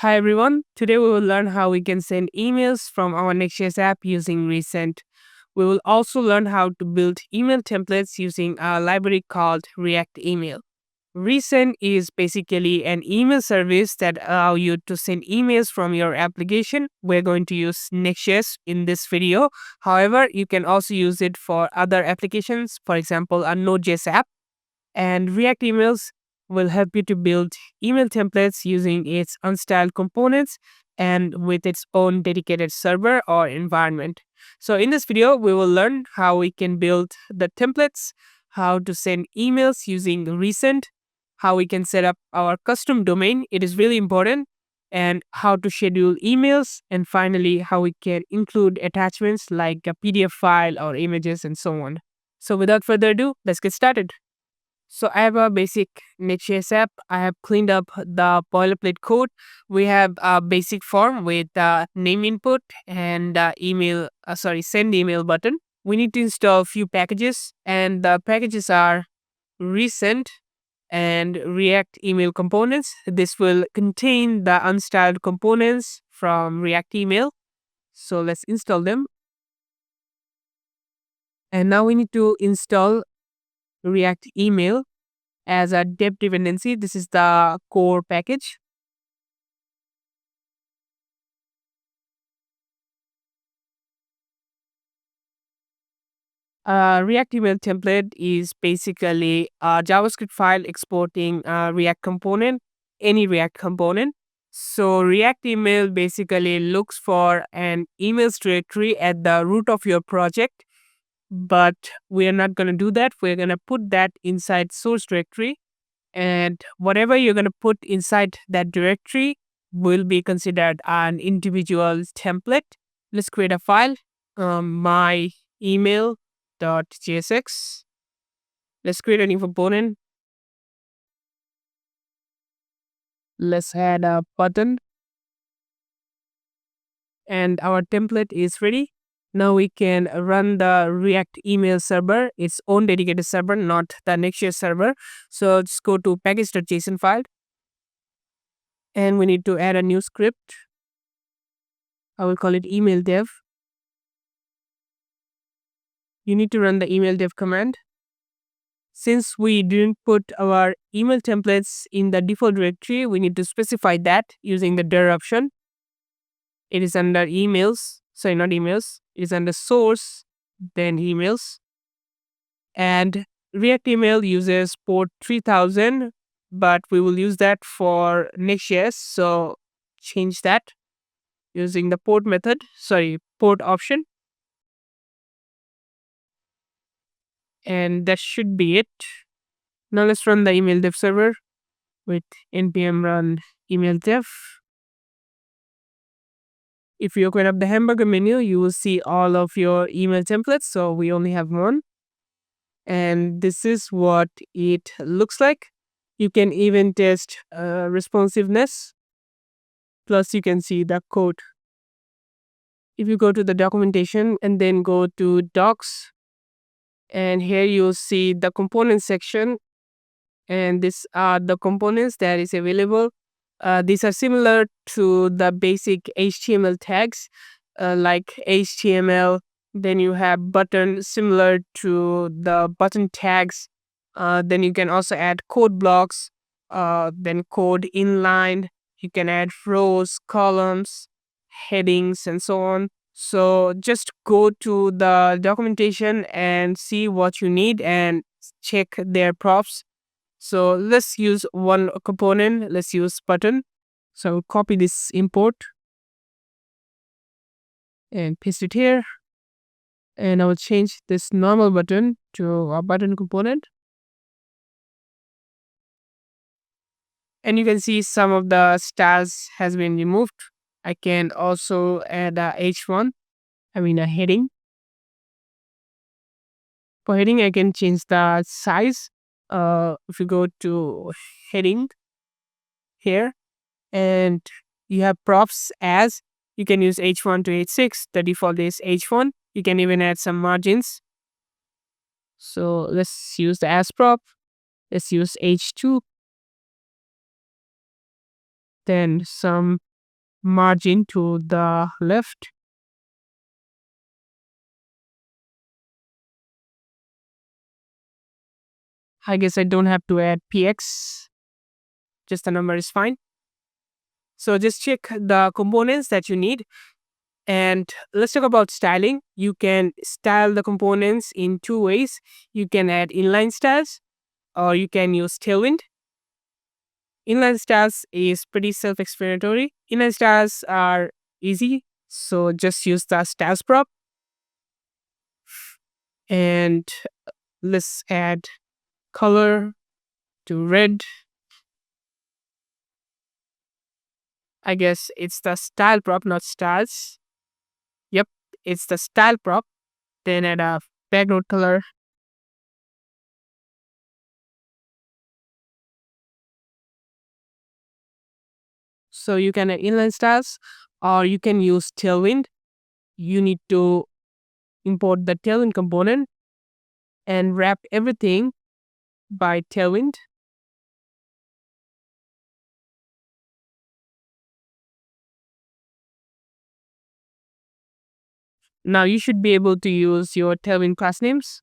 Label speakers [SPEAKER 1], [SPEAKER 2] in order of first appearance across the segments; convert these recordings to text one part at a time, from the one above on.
[SPEAKER 1] Hi everyone, today we will learn how we can send emails from our Next.js app using Resend. We will also learn how to build email templates using a library called React Email. Resend is basically an email service that allow you to send emails from your application. We're going to use Next.js in this video. However, you can also use it for other applications, for example, a Node.js app. And React Emails will help you to build email templates using its unstyled components and with its own dedicated server or environment. So in this video, we will learn how we can build the templates, how to send emails using Resend, how we can set up our custom domain. It is really important, and how to schedule emails, and finally how we can include attachments like a PDF file or images and so on. So without further ado, let's get started. So I have a basic Next.js app. I have cleaned up the boilerplate code. We have a basic form with name input and send email button. We need to install a few packages, and the packages are Resend and React Email components. This will contain the unstyled components from React Email. So let's install them. And now we need to install React Email as a dev dependency. This is the core package. React email template is basically a JavaScript file exporting a React component, any React component. So React email basically looks for an emails directory at the root of your project, but we are not going to do that. We're going to put that inside source directory, and whatever you're going to put inside that directory will be considered an individual template. Let's create a file, my email.jsx. Let's create a new component. Let's add a button, and our template is ready. Now we can run the React email server, its own dedicated server, not the Next.js server. So let's go to package.json file, and we need to add a new script. I will call it email dev. You need to run the email dev command. Since we didn't put our email templates in the default directory, we need to specify that using the dir option. It is under emails, sorry, not emails, it is under source, then emails. And React email uses port 3000, but we will use that for Next.js. So change that using the port option. And that should be it. Now let's run the email dev server with npm run email dev. If you open up the hamburger menu, you will see all of your email templates. So we only have one. And this is what it looks like. You can even test responsiveness. Plus, you can see the code. If you go to the documentation and then go to docs, and here you'll see the component section. And these are the components that is available. These are similar to the basic HTML tags, like HTML. Then you have button similar to the button tags. Then you can also add code blocks, then code inline. You can add rows, columns, headings, and so on. So just go to the documentation and see what you need and check their props. So let's use one component. Let's use button. So copy this import and paste it here. And I will change this normal button to a button component. And you can see some of the styles has been removed. I can also add a H1, a heading. For heading, I can change the size. If you go to heading here, and you have props as, you can use H1 to H6. The default is H1. You can even add some margins. So let's use the as prop. Let's use H2. Then some margin to the left. I guess I don't have to add px, just the number is fine. So just check the components that you need. And let's talk about styling. You can style the components in two ways. You can add inline styles or you can use Tailwind. Inline styles is pretty self-explanatory. Inline styles are easy, so just use the styles prop. And let's add color to red. I guess it's the style prop, not styles. Yep, it's the style prop. Then add a background color. So you can add inline styles or you can use Tailwind. You need to import the Tailwind component and wrap everything by Tailwind. Now you should be able to use your Tailwind class names,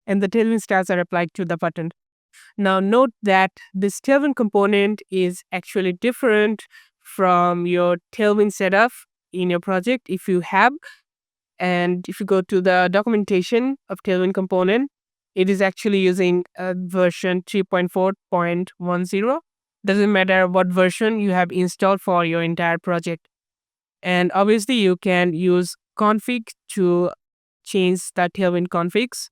[SPEAKER 1] and the Tailwind styles are applied to the button. Now note that this Tailwind component is actually different from your Tailwind setup in your project if you have. And if you go to the documentation of Tailwind component, it is actually using version 3.4.10. Doesn't matter what version you have installed for your entire project. And obviously you can use config to change the Tailwind configs.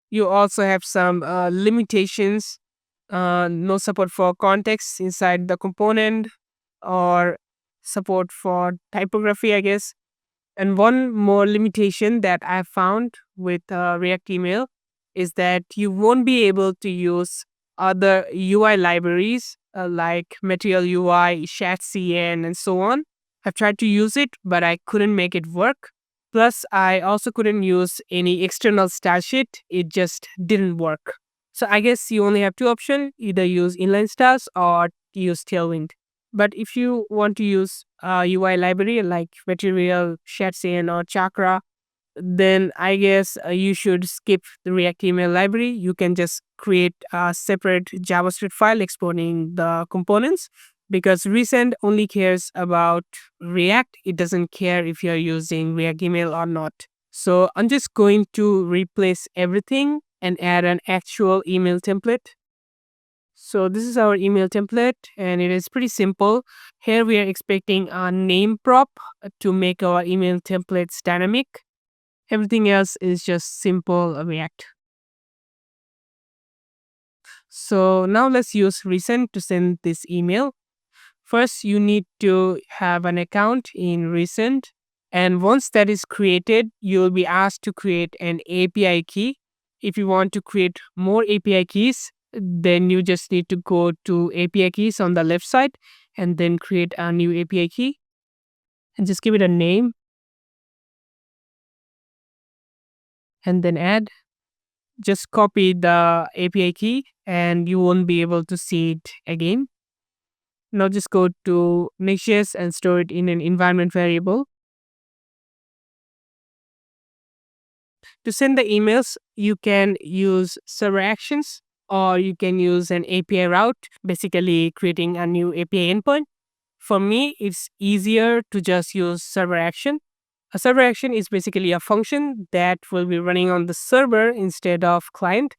[SPEAKER 1] You also have some limitations, no support for context inside the component or support for typography, I guess. And one more limitation that I found with React Email is that you won't be able to use other UI libraries like Material UI, CN, and so on. I've tried to use it, but I couldn't make it work. Plus, I also couldn't use any external style sheet. It just didn't work. So I guess you only have two options, either use inline styles or use Tailwind. But if you want to use a UI library like Material, CN, or Chakra, then I guess you should skip the React email library. You can just create a separate JavaScript file exporting the components, because Resend only cares about React. It doesn't care if you're using React email or not. So I'm just going to replace everything and add an actual email template. So this is our email template and it is pretty simple. Here we are expecting a name prop to make our email templates dynamic. Everything else is just simple React. So now let's use Resend to send this email. First, you need to have an account in Resend. And once that is created, you will be asked to create an API key. If you want to create more API keys, then you just need to go to API keys on the left side and then create a new API key and just give it a name and then add. Just copy the API key and you won't be able to see it again. Now just go to Next.js and store it in an environment variable. To send the emails, you can use server actions or you can use an API route, basically creating a new API endpoint. For me, it's easier to just use server action. A server action is basically a function that will be running on the server instead of client,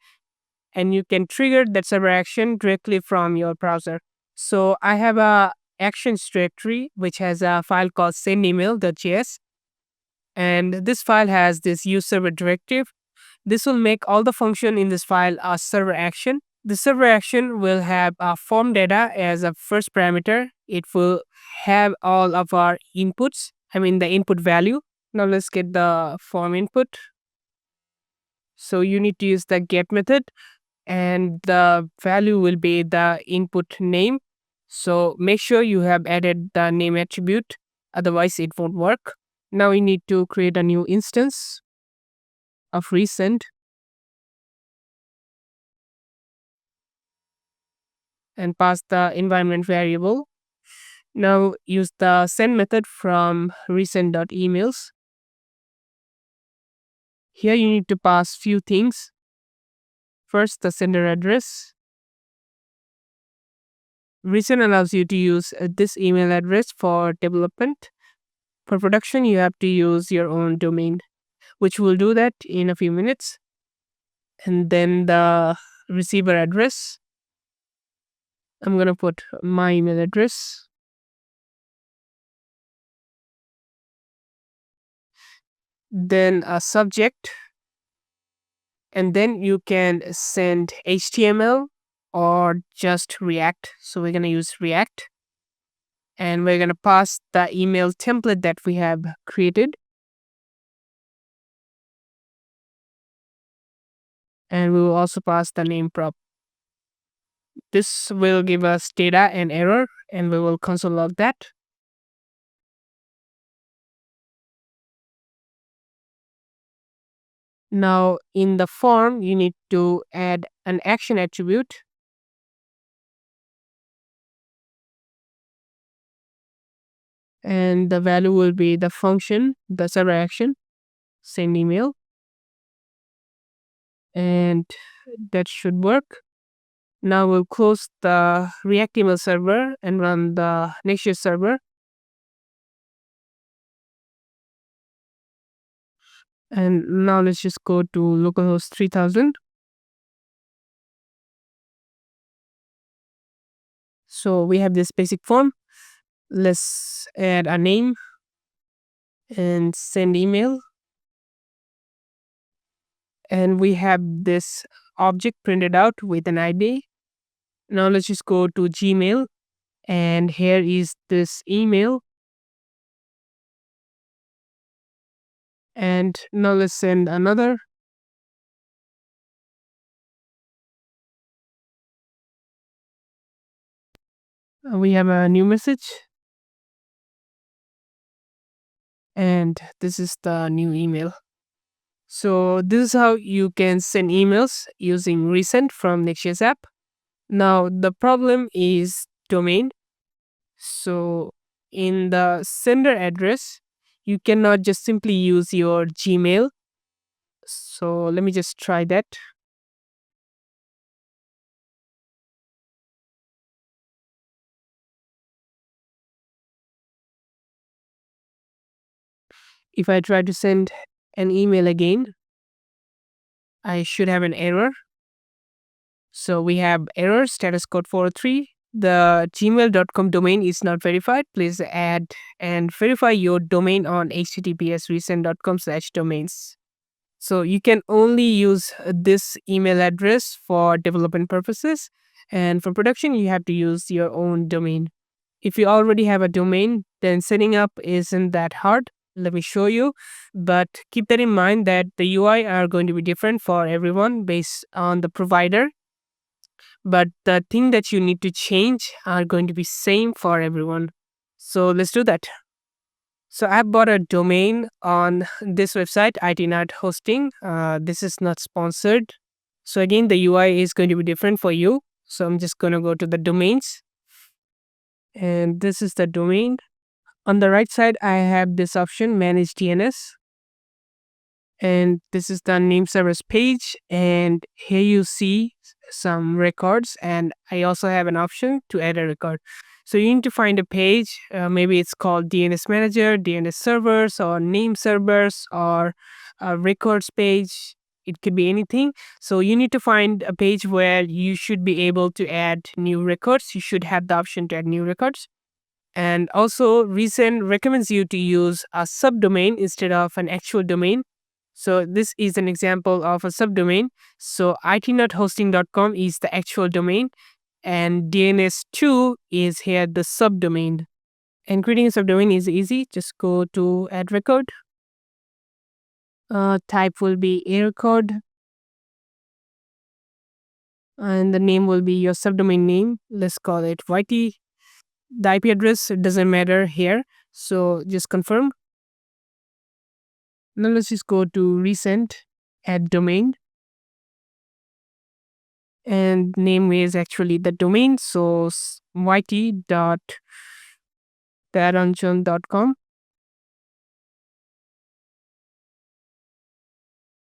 [SPEAKER 1] and you can trigger that server action directly from your browser. So I have a actions directory which has a file called sendemail.js, and this file has this use server directive. This will make all the function in this file a server action. The server action will have a form data as a first parameter. It will have all of our inputs, the input value. Now let's get the form input. So you need to use the get method and the value will be the input name. So make sure you have added the name attribute, otherwise it won't work. Now we need to create a new instance of Resend. . and pass the environment variable. Now use the send method from resend.emails. Here you need to pass few things. First, the sender address. Resend allows you to use this email address for development. For production, you have to use your own domain, which we'll do that in a few minutes. And then the receiver address. I'm going to put my email address. Then a subject. And then you can send HTML or just React. So we're going to use React. And we're going to pass the email template that we have created. And we will also pass the name prop. This will give us data and error, and we will console log that. Now in the form, you need to add an action attribute. And the value will be the function, the server action, send email. And that should work. Now we'll close the React email server and run the Next.js server. And now let's just go to localhost 3000. So we have this basic form. Let's add a name and send email. And we have this object printed out with an ID. Now let's just go to Gmail, and here is this email. And now let's send another. We have a new message. And this is the new email. So this is how you can send emails using Resend from Next.js app. Now the problem is domain. So in the sender address, you cannot just simply use your Gmail. So let me just try that. If I try to send an email again, I should have an error. So we have error status code 403. The gmail.com domain is not verified. Please add and verify your domain on https://resend.com/domains. So you can only use this email address for development purposes, and for production you have to use your own domain. If you already have a domain, then setting up isn't that hard. Let me show you. But keep that in mind that the UI are going to be different for everyone based on the provider. But the thing that you need to change are going to be same for everyone. So let's do that. So I bought a domain on this website, IT Hosting. This is not sponsored. So again, the UI is going to be different for you. So I'm just going to go to the domains. And this is the domain. On the right side, I have this option, Manage DNS. And this is the name servers page. And here you see some records. And I also have an option to add a record. So you need to find a page. Maybe it's called DNS Manager, DNS servers, or name servers, or a records page. It could be anything. So you need to find a page where you should be able to add new records. You should have the option to add new records. And also, Resend recommends you to use a subdomain instead of an actual domain. So this is an example of a subdomain. So itnothosting.com is the actual domain, and DNS2 is here the subdomain. And creating a subdomain is easy. Just go to add record. Type will be a record. And the name will be your subdomain name. Let's call it YT. The IP address doesn't matter here. So just confirm. Now let's just go to Resend, add domain. and name is actually the domain. So yt.taranjan.com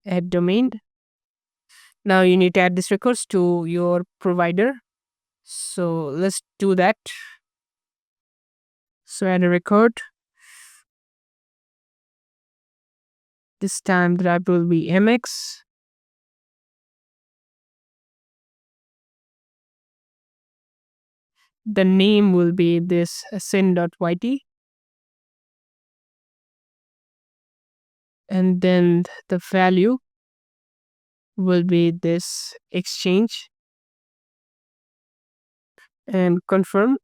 [SPEAKER 1] at domain. Now you need to add these records to your provider. So let's do that. So add a record. This time the type will be MX. The name will be this send.yt. And then the value will be this exchange and confirm.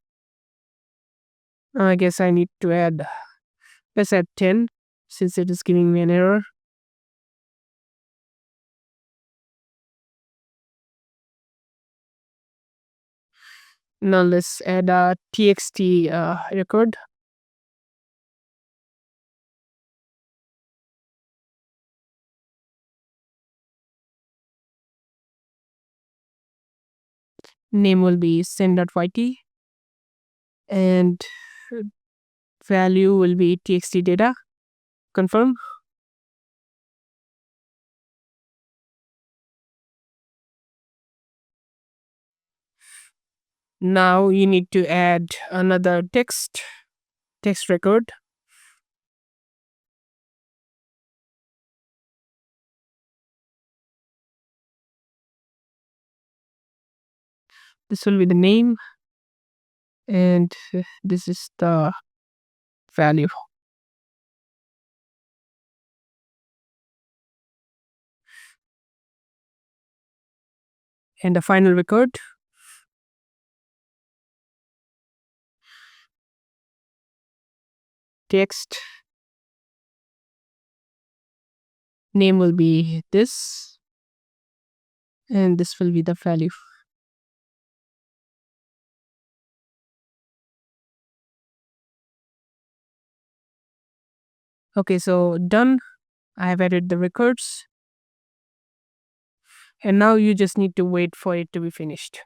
[SPEAKER 1] I guess I need to add, let's add 10 since it is giving me an error. Now let's add a txt record. Name will be send.yt and value will be txt data. Confirm. Now you need to add another text record. This will be the name and this is the value. And the final record. Text. Name will be this. And this will be the value. Okay, so done. I have added the records. And now you just need to wait for it to be finished.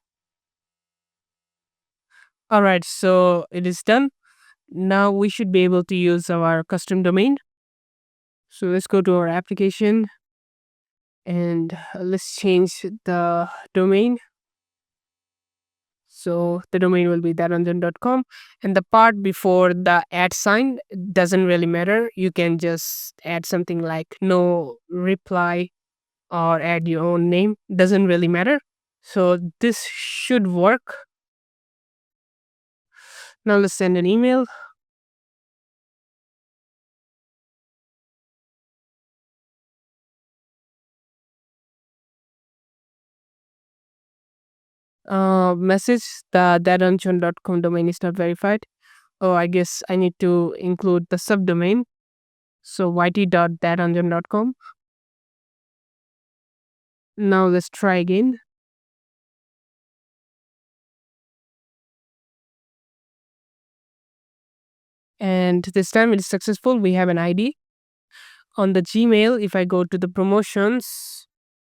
[SPEAKER 1] Alright, so it is done. Now we should be able to use our custom domain. So let's go to our application and let's change the domain. So the domain will be taranjan.com, and the part before the @ sign doesn't really matter. You can just add something like no reply or add your own name. Doesn't really matter. So this should work. Now let's send an email. Message the taranjan.com domain is not verified. Oh, I guess I need to include the subdomain. So yt.taranjan.com. Now let's try again. And this time it is successful. We have an ID. On the Gmail, if I go to the promotions,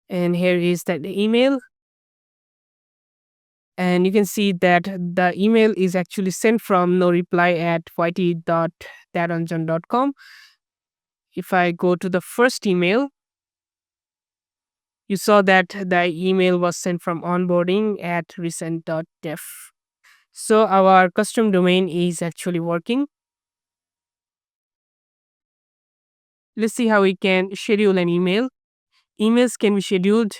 [SPEAKER 1] and here is that email, and you can see that the email is actually sent from no reply at yt.taranjan.com. If I go to the first email, you saw that the email was sent from onboarding at resend.dev. So our custom domain is actually working. Let's see how we can schedule an email. Emails can be scheduled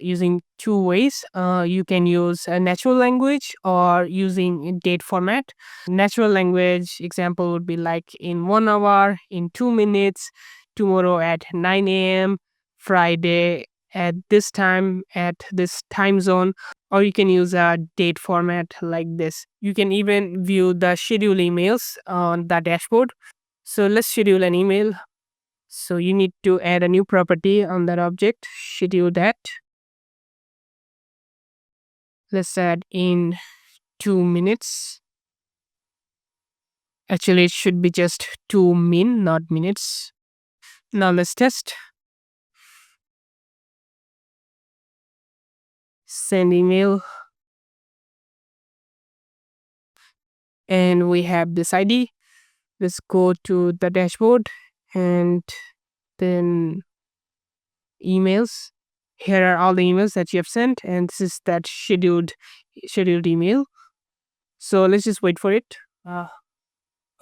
[SPEAKER 1] using two ways. You can use a natural language or using a date format. Natural language example would be like in 1 hour, in 2 minutes, tomorrow at 9 a.m., Friday at this time, at this time zone. Or you can use a date format like this. You can even view the schedule emails on the dashboard. So let's schedule an email. So you need to add a new property on that object, schedule that. Let's add in 2 minutes. Actually, it should be just 2min, not minutes. Now let's test. send email, and we have this ID. Let's go to the dashboard and then emails. Here are all the emails that you have sent, and this is that scheduled email. So let's just wait for it.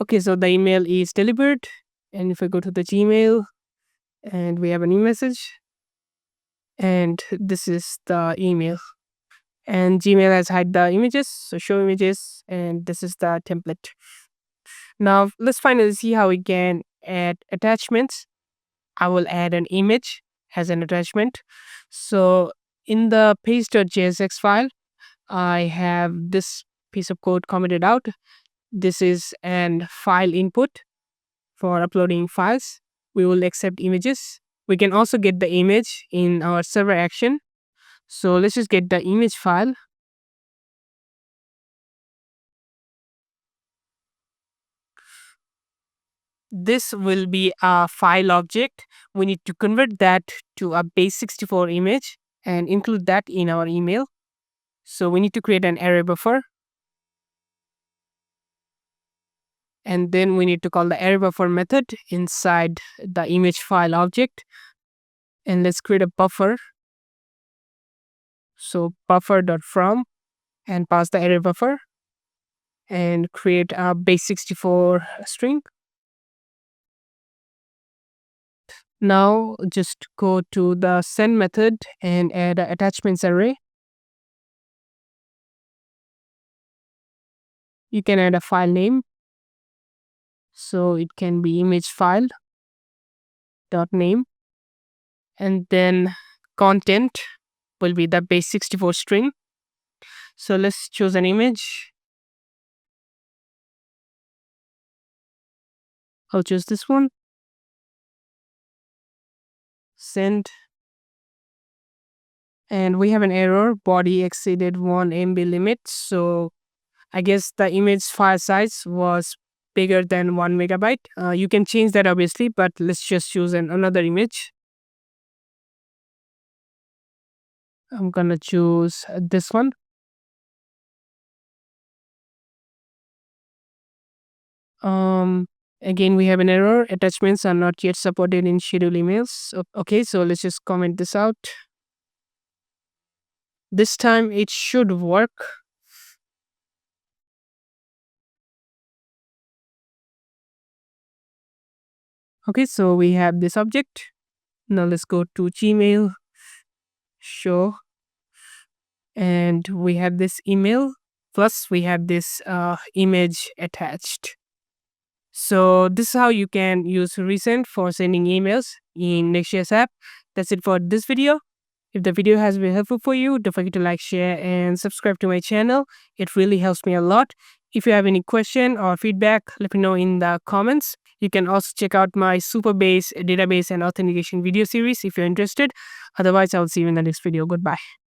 [SPEAKER 1] Okay, so the email is delivered, and if I go to the Gmail, and we have an e-message, and this is the email. And Gmail has hide the images, so show images, and this is the template. Now let's finally see how we can add attachments. I will add an image as an attachment. So in the page.jsx file, I have this piece of code commented out. This is an file input for uploading files. We will accept images. We can also get the image in our server action. So let's just get the image file. This will be a file object. We need to convert that to a base64 image and include that in our email. So we need to create an array buffer. And then we need to call the array buffer method inside the image file object. And let's create a buffer. So buffer.from and pass the array buffer and create a base64 string. Now just go to the send method and add an attachments array. You can add a file name. So it can be image file dot name, and then content will be the base64 string. So let's choose an image. I'll choose this one. Send. And we have an error, body exceeded 1 MB limit. So I guess the image file size was bigger than 1 megabyte. You can change that obviously, but let's just choose another image. I'm gonna choose this one. Again, we have an error. Attachments are not yet supported in scheduled emails. Okay, so let's just comment this out. This time it should work. Okay, so we have this object. Now let's go to Gmail, show, and we have this email, plus we have this image attached. So this is how you can use Resend for sending emails in Next.js app. That's it for this video. If the video has been helpful for you, don't forget to like, share, and subscribe to my channel. It really helps me a lot. If you have any question or feedback, let me know in the comments. You can also check out my Superbase database and authentication video series if you're interested. Otherwise, I'll see you in the next video. Goodbye.